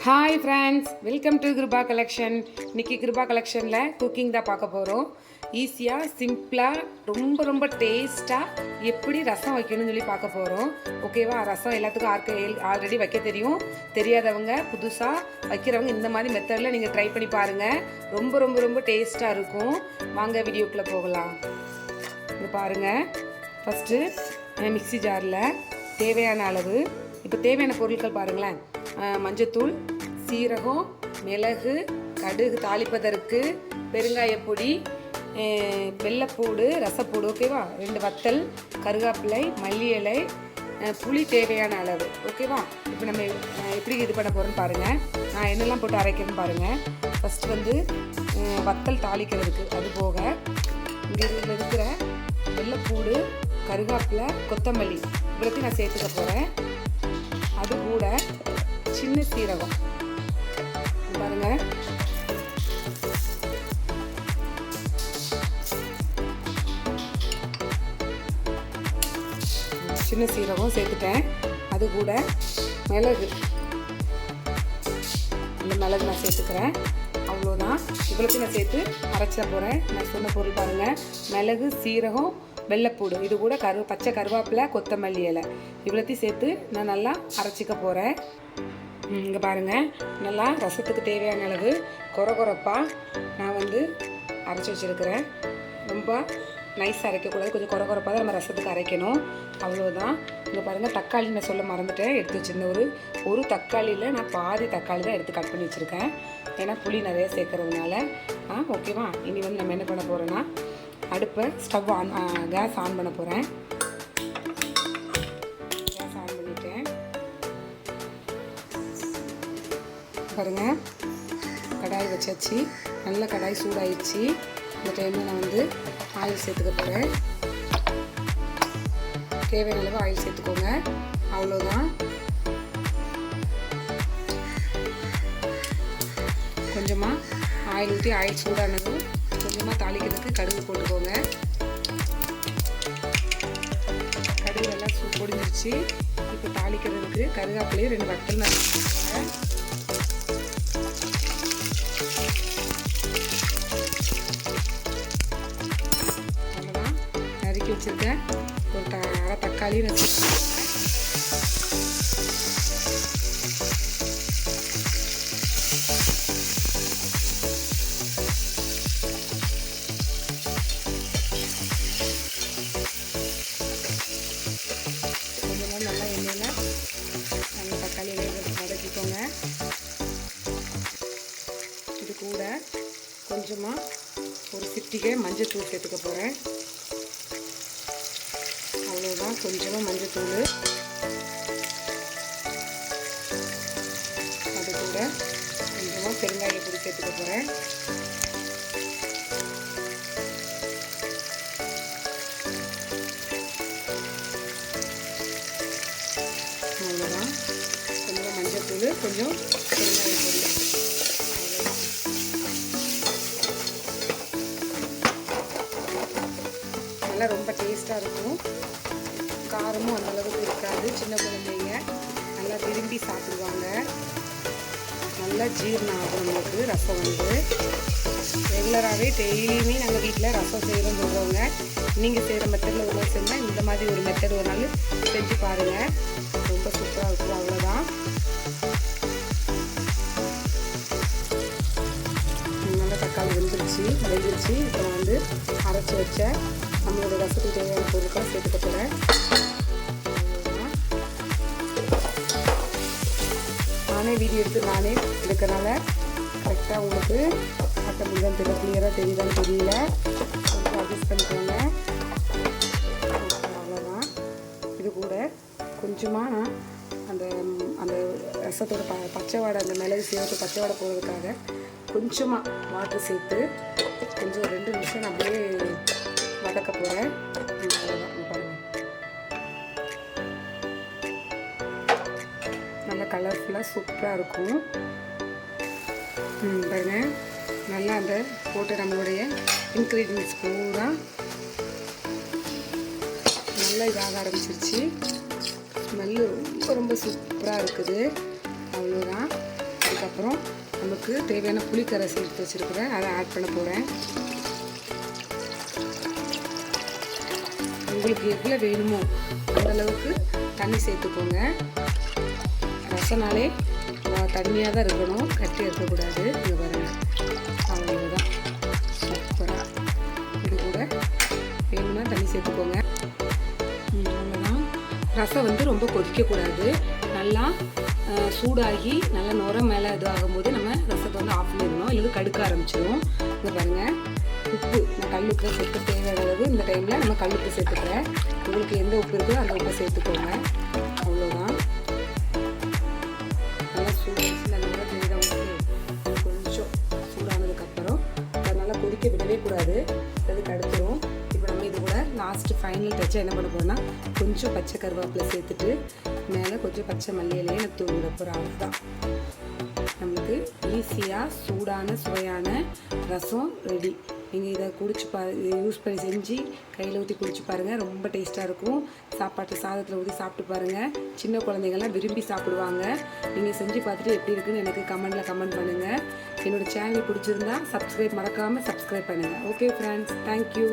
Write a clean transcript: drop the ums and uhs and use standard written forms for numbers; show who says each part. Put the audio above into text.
Speaker 1: Hi friends, welcome to Kirupa collection. இன்றைக்கி கிருபா கலெக்ஷனில் cooking தான் பார்க்க போகிறோம். ஈஸியாக சிம்பிளாக ரொம்ப டேஸ்ட்டாக எப்படி ரசம் வைக்கணும்னு சொல்லி பார்க்க போகிறோம். ஓகேவா? ரசம் எல்லாத்துக்கும் ஆல்ரெடி வைக்க தெரியும். தெரியாதவங்க புதுசாக வைக்கிறவங்க இந்த மாதிரி மெத்தடில் நீங்கள் ட்ரை பண்ணி பாருங்கள். ரொம்ப டேஸ்ட்டாக இருக்கும். வாங்க வீடியோக்குள்ளே போகலாம். இது பாருங்கள். ஃபஸ்ட்டு மிக்ஸி ஜாரில் தேவையான அளவு, இப்போ தேவையான பொருட்கள் பாருங்களேன். மஞ்சத்தூள், சீரகம், மிளகு, கடுகு தாளிப்பதற்கு, பெருங்காயப்பொடி, வெள்ளைப்பூடு, ரசப்பூடு, ஓகேவா, 2 வத்தல், கருவேப்பிலை, மல்லி இலை, புளி தேவையான அளவு, ஓகேவா. இப்போ நம்ம எப்படி இது பண்ண போகிறோன்னு பாருங்கள். நான் என்னெல்லாம் போட்டு அரைக்கிறேன்னு பாருங்கள். ஃபஸ்ட்டு வத்தல் தாளிக்கிறதுக்கு, அது போக இங்கே இதில் இருக்கிற வெள்ளைப்பூடு, கருவேப்பிலை, கொத்தமல்லி இவ்வளோத்தையும் நான் சேர்த்துக்க போகிறேன். அது கூட சின்ன சீரகம் பாருங்க, சின்ன சீரகம் சேர்த்துட்டேன். அது கூட மிளகு, இந்த மிளகு நான் சேர்த்துக்கிறேன். அவ்வளோதான். இவ்வளோத்தையும் நான் சேர்த்து அரைச்ச போகிறேன். நான் சொன்ன பொருள் பாருங்கள். மிளகு, சீரகம், வெள்ளைப்பூடு, இது கூட பச்சை கருவேப்பிலை, கொத்தமல்லி இலை இவ்வளோத்தையும் சேர்த்து நான் நல்லா அரைச்சிக்க போகிறேன். இங்கே பாருங்கள். நல்லா ரசத்துக்கு தேவையான அளவு கொரப்பாக நான் அரைச்சி வச்சுருக்கிறேன். ரொம்ப நைஸாக அரைக்கக்கூடாது, கொஞ்சம் கொரப்பாக தான் நம்ம ரசத்துக்கு அரைக்கணும். அவ்வளோதான். இங்கே பாருங்கள். தக்காளி நான் சொல்ல மறந்துட்டேன், எடுத்து வச்சுருந்த ஒரு தக்காளியில் நான் பாதி தக்காளி தான் எடுத்து கட் பண்ணி வச்சுருக்கேன். ஏன்னா புளி நிறைய சேர்க்கறதுனால. ஓகேவா. இனி நம்ம என்ன பண்ண போகிறோன்னா, அடுப்பை கேஸ் ஆன் பண்ண போகிறேன். கேஸ் ஆன் பண்ணிட்டேன். பாருங்கள், கடாய் வச்சாச்சு. நல்ல கடாய் சூடாயிடுச்சு. இந்த டைமில் நான் ஆயில் சேர்த்துக்க போகிறேன். தேவையான அளவு ஆயில் சேர்த்துக்கோங்க. அவ்வளோதான். கொஞ்சமாக ஆயில் ஊற்றி, ஆயில் சூடானதும் கொஞ்சமாக தாளிக்கிறதுக்கு கடுகு போட்டுக்கோங்க. கடுகு நல்லா பொடிஞ்சிருச்சு. இப்போ தாளிக்கிறதுக்கு கருவேப்பிலையும் 2 வத்தல் நான் போட்டுக்கோங்க. அவ்வளோதான். நறுக்கி வச்சுருக்கேன் ஒரு அரை தக்காளியும் வச்சுருக்கேன். நல்லா எண்ணெயில் நல்லா தக்காளியை வதக்கிக்கோங்க. இது கூட கொஞ்சமாக ஒரு சிட்டிகை மஞ்சத்தூள் சேர்த்துக்க போகிறேன். அவ்வளோதான். கொஞ்சமாக மஞ்சத்தூள், அது கூட கொஞ்சமாக பெருங்காயப்பொடி சேர்த்துக்க போகிறேன். அவ்வளோதான். கொஞ்சம் மஞ்சத்தூள், கொஞ்சம் பெருங்காயப்பொடி. நல்லா ரொம்ப டேஸ்ட்டாக இருக்கும். காரமும் அந்தளவுக்கு இருக்காது. சின்ன குழந்தைங்க நல்லா விரும்பி சாப்பிடுவாங்க. நல்லா ஜீரணம் ஆகும் நம்மளுக்கு. ரசம் ரெகுலராகவே டெய்லியுமே நாங்கள் வீட்டில் ரசம் செய்கிறோம் சொல்கிறவங்க, நீங்கள் செய்கிற மெத்தடில் ஒரு நாள் செஞ்சால் இந்த மாதிரி ஒரு மெத்தட் ஒரு நாள் செஞ்சு பாருங்கள். ரொம்ப சூப்பராக இருக்கும். அவ்வளோதான். நல்லா தக்காளி வெந்துருச்சு. இப்போ அரைச்சி வச்ச நம்மளோட ரசத்துக்கு தேவையான பொருட்களை சேர்த்துக்க போகிறேன். நானே வீடியோ எடுத்து நானே எடுக்கிறனால கரெக்டாக உங்களுக்கு பார்க்க முடியுதான் தெரியல, கிளியராக தெரியுதான்னு தெரியல. கொஞ்சம் அட்ஜஸ்ட் பண்ணிக்கோங்க. அவ்வளோதான். இது கூட கொஞ்சமாக நான் அந்த ரசத்தோட பச்சை வாடை, அந்த மிளகு சீரகத்தை பச்சை வாடை போடுறதுக்காக கொஞ்சமாக வாட்டர் சேர்த்து கொஞ்சம் 2 நிமிஷம் நான் அப்படியே வதக்க போகிறேன். அவ்வளோதான். பாருங்கள். நல்லா கலர்ஃபுல்லாக சூப்பராக இருக்கும். பாருங்கள். நல்லா அந்த போட்டு நம்மளுடைய இன்க்ரீடியன்ட்ஸ் பூரா நல்லா இதாக ஆரம்பிச்சிருச்சு. ஸ்மெல்லு ரொம்ப சூப்பராக இருக்குது. அவ்வளோதான். அதுக்கப்புறம் நமக்கு தேவையான புளிக்கரைசல் எடுத்து வச்சுருக்கிறேன், அதை ஆட் பண்ண போகிறேன். உங்களுக்கு எவ்வளோ வேணுமோ அந்தளவுக்கு தண்ணி சேர்த்துக்கோங்க. ரசனாலே தண்ணியாக தான் இருக்கணும், கட்டி இருக்கக்கூடாது. இங்கே பாருங்க, அவ்வளோதான், சூப்பராக. இது கூட வேணும்னா தண்ணி சேர்த்துக்கோங்க. அவ்வளோதான். ரசம் வந்து ரொம்ப கொதிக்கக்கூடாது, நல்லா சூடாகி நல்லா நுர மேலே இது ஆகும்போது நம்ம ரசத்தை வந்து ஆஃப் பண்ணிடணும், இல்லது கடுக்க ஆரம்பிச்சிடும். இங்கே பாருங்கள், உப்பு நான் கல்லுப்பு சேர்த்து தேவையான அளவு இந்த டைமில் நம்ம கல்லுப்பு சேர்த்துக்கிறேன். உங்களுக்கு எந்த உப்பு இருக்கோ அந்த உப்பை சேர்த்துக்கோங்க. அவ்வளோதான். நல்லா சூடாச்சு, நல்லா தெரிஞ்சவங்களுக்கு கொஞ்சம் சூடானதுக்கப்புறம் அதை நல்லா கொதிக்க விடவே கூடாது, அதுக்கு அடுத்துரும். இப்போ நம்ம இது கூட லாஸ்ட்டு ஃபைனல் டச்சாக என்ன பண்ண போகிறோம்னா கொஞ்சம் பச்சை கருவேப்பிலை சேர்த்துட்டு மேலே கொஞ்சம் பச்சை மல்லி இலையை நான் தூவி விட போகிறேன். அவ்வளோதான், நம்மளுக்கு ஈஸியாக சூடான சுவையான ரசம் ரெடி. நீங்கள் இதை குடிச்சு யூஸ் பண்ணி செஞ்சு கையில் ஊற்றி குடிச்சு பாருங்கள், ரொம்ப டேஸ்ட்டாக இருக்கும். சாதத்தில் ஊற்றி சாப்பிட்டு பாருங்கள், சின்ன குழந்தைங்கள்லாம் விரும்பி சாப்பிடுவாங்க. நீங்கள் செஞ்சு பார்த்துட்டு எப்படி இருக்குன்னு எனக்கு கமெண்ட் பண்ணுங்கள். என்னோடய சேனல் பிடிச்சிருந்தா மறக்காமல் சப்ஸ்கிரைப் பண்ணுங்கள். Okay friends, thank you.